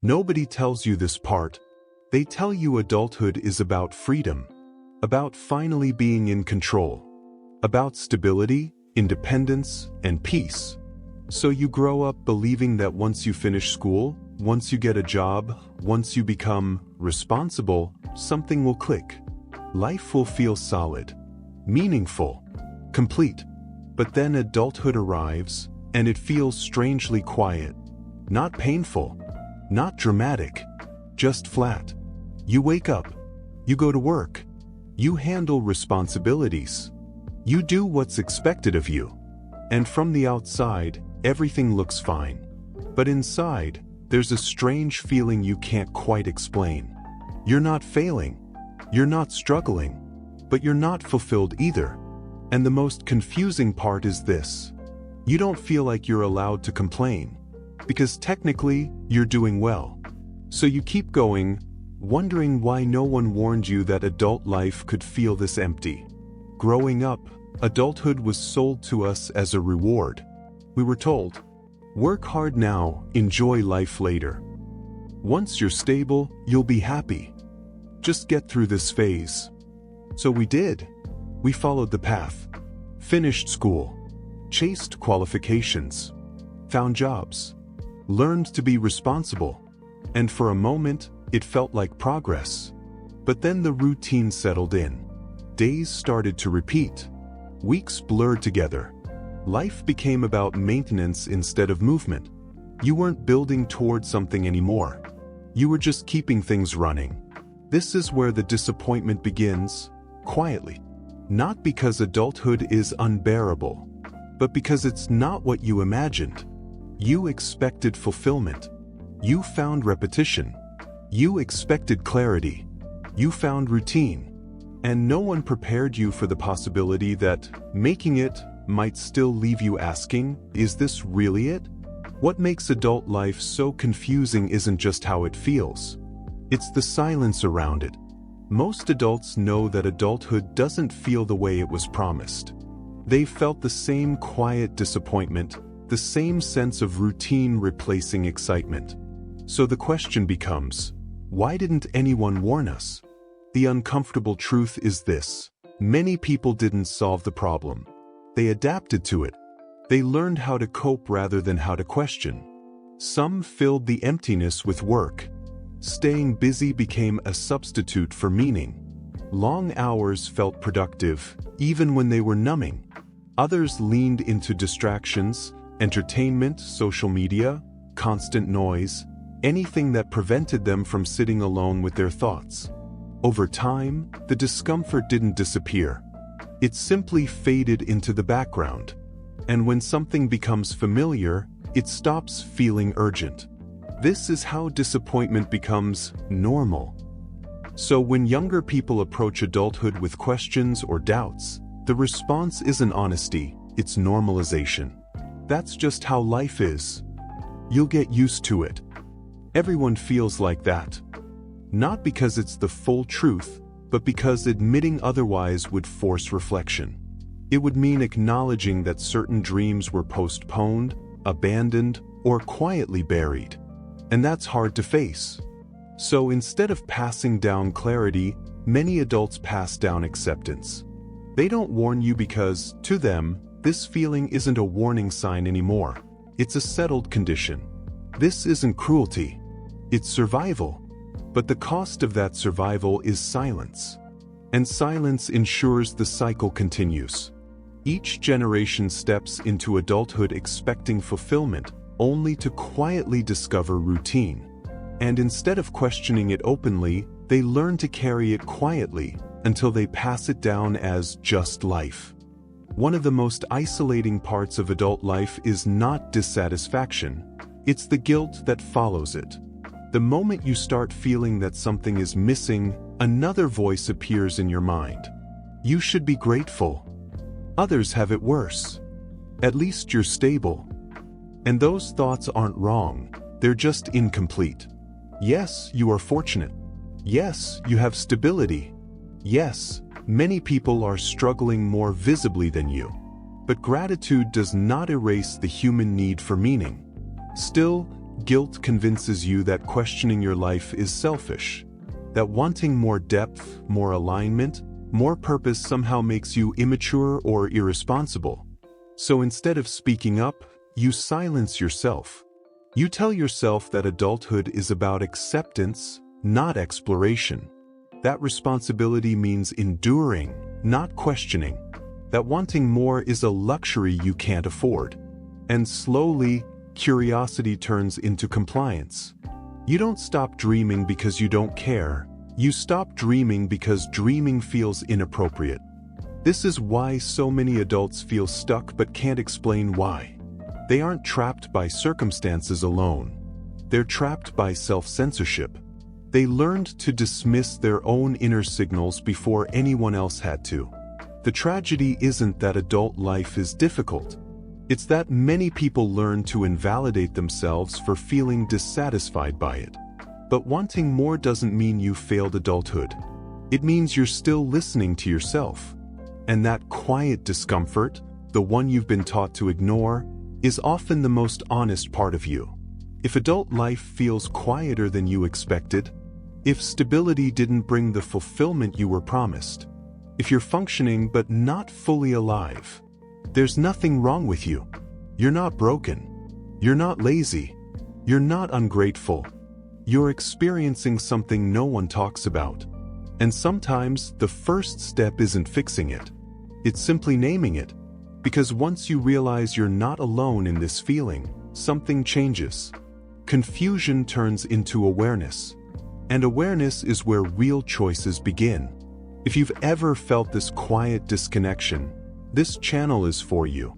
Nobody tells you this part. They tell you adulthood is about freedom, about finally being in control, about stability, independence, and peace. So you grow up believing that once you finish school, once you get a job, once you become responsible, something will click. Life will feel solid, meaningful, complete. But then adulthood arrives, and it feels strangely quiet. Not painful, not dramatic, just flat. You wake up, you go to work, you handle responsibilities, you do what's expected of you. And from the outside, everything looks fine. But inside, there's a strange feeling you can't quite explain. You're not failing, you're not struggling, but you're not fulfilled either. And the most confusing part is this: you don't feel like you're allowed to complain, because technically, you're doing well. So you keep going, wondering why no one warned you that adult life could feel this empty. Growing up, adulthood was sold to us as a reward. We were told, work hard now, enjoy life later. Once you're stable, you'll be happy. Just get through this phase. So we did. We followed the path, finished school, chased qualifications, found jobs, learned to be responsible, and for a moment, it felt like progress. But then the routine settled in. Days started to repeat. Weeks blurred together. Life became about maintenance instead of movement. You weren't building toward something anymore. You were just keeping things running. This is where the disappointment begins, quietly. Not because adulthood is unbearable, but because it's not what you imagined. You expected fulfillment. You found repetition. You expected clarity. You found routine. And no one prepared you for the possibility that making it might still leave you asking, is this really it? What makes adult life so confusing isn't just how it feels. It's the silence around it. Most adults know that adulthood doesn't feel the way it was promised. They've felt the same quiet disappointment, the same sense of routine replacing excitement. So the question becomes, why didn't anyone warn us? The uncomfortable truth is this: many people didn't solve the problem. They adapted to it. They learned how to cope rather than how to question. Some filled the emptiness with work. Staying busy became a substitute for meaning. Long hours felt productive, even when they were numbing. Others leaned into distractions, entertainment, social media, constant noise, anything that prevented them from sitting alone with their thoughts. Over time, the discomfort didn't disappear. It simply faded into the background. And when something becomes familiar, it stops feeling urgent. This is how disappointment becomes normal. So when younger people approach adulthood with questions or doubts, the response isn't honesty, it's normalization. That's just how life is. You'll get used to it. Everyone feels like that. Not because it's the full truth, but because admitting otherwise would force reflection. It would mean acknowledging that certain dreams were postponed, abandoned, or quietly buried. And that's hard to face. So instead of passing down clarity, many adults pass down acceptance. They don't warn you because, to them, this feeling isn't a warning sign anymore. It's a settled condition. This isn't cruelty. It's survival. But the cost of that survival is silence. And silence ensures the cycle continues. Each generation steps into adulthood expecting fulfillment, only to quietly discover routine. And instead of questioning it openly, they learn to carry it quietly until they pass it down as just life. One of the most isolating parts of adult life is not dissatisfaction, it's the guilt that follows it. The moment you start feeling that something is missing, another voice appears in your mind. You should be grateful. Others have it worse. At least you're stable. And those thoughts aren't wrong, they're just incomplete. Yes, you are fortunate. Yes, you have stability. Yes, many people are struggling more visibly than you. But gratitude does not erase the human need for meaning. Still, Guilt convinces you that questioning your life is selfish, that wanting more depth, more alignment, more purpose somehow makes you immature or irresponsible. So instead of speaking up, you silence yourself. You tell yourself that adulthood is about acceptance, not exploration. That responsibility means enduring, not questioning. That wanting more is a luxury you can't afford. And slowly, curiosity turns into compliance. You don't stop dreaming because you don't care. You stop dreaming because dreaming feels inappropriate. This is why so many adults feel stuck but can't explain why. They aren't trapped by circumstances alone. They're trapped by self-censorship. They learned to dismiss their own inner signals before anyone else had to. The tragedy isn't that adult life is difficult. It's that many people learn to invalidate themselves for feeling dissatisfied by it. But wanting more doesn't mean you failed adulthood. It means you're still listening to yourself. And that quiet discomfort, the one you've been taught to ignore, is often the most honest part of you. If adult life feels quieter than you expected, if stability didn't bring the fulfillment you were promised, if you're functioning but not fully alive, there's nothing wrong with you. You're not broken. You're not lazy. You're not ungrateful. You're experiencing something no one talks about. And sometimes the first step isn't fixing it. It's simply naming it. Because once you realize you're not alone in this feeling, something changes. Confusion turns into awareness. And awareness is where real choices begin. If you've ever felt this quiet disconnection, this channel is for you.